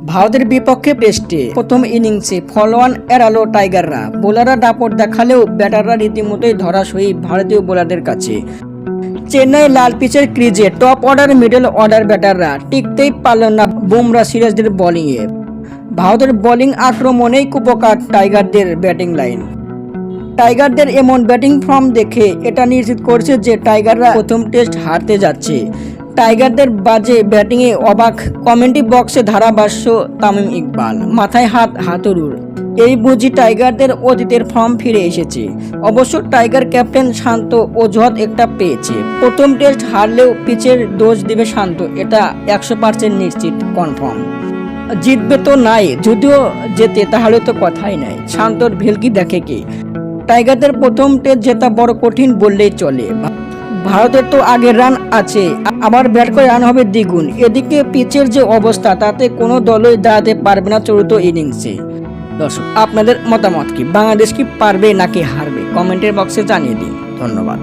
ভারতের বিপক্ষে টেস্টে প্রথম ইনিংসে ফলোয়ান এড়ালো টাইগাররা। বোলাররা দাপট দেখালেও ব্যাটাররা রীতিমতোই ধরাশয়ী ভারতীয় বোলারদের কাছে। চেন্নাই লাল পিচের ক্রিজে টপ অর্ডার মিডল অর্ডার ব্যাটাররা টিকতেই পারল না বুমরা সিরাজদের বোলিংয়ে। ভারতের বোলিং আক্রমণেই কুপোকার টাইগারদের ব্যাটিং লাইন। টাইগারদের এমন ব্যাটিং ফর্ম দেখে এটা নিশ্চিত করছে যে টাইগাররা প্রথম টেস্ট হারতে যাচ্ছে। টাইগারদের বাজে ব্যাটিংয়ে অবাক কমেন্ট্রি বক্সে ধারাভাষ্য তামিম ইকবাল। মাথায় হাত হাতুড়ুর, এই বুঝি টাইগারদের অতীতের ফর্ম ফিরে এসেছে। অবশ্য টাইগার ক্যাপ্টেন শান্ত অজুহাত একটা পেয়েছে। প্রথম টেস্ট হারলেও পিচের দোষ দিবে শান্ত, এটা 100% নিশ্চিত কনফার্ম। জিতবে তো নাই, যদিও জেতে তাহলে তো কথাই নাই। শান্তর ভেলকি দেখে কি? টাইগারদের প্রথম টেস্ট জেতা বড় কঠিন বললেই চলে। ভারতের তো আগের রান আছে, আবার ব্যাট করে রান হবে দ্বিগুণ। এদিকে পিচের যে অবস্থা, তাতে কোনো দলই দাঁড়াতে পারবে না চতুর্থ ইনিংসে। দর্শক, আপনাদের মতামত কি? বাংলাদেশ কি পারবে নাকি হারবে? কমেন্টের বক্সে জানিয়ে দিন। ধন্যবাদ।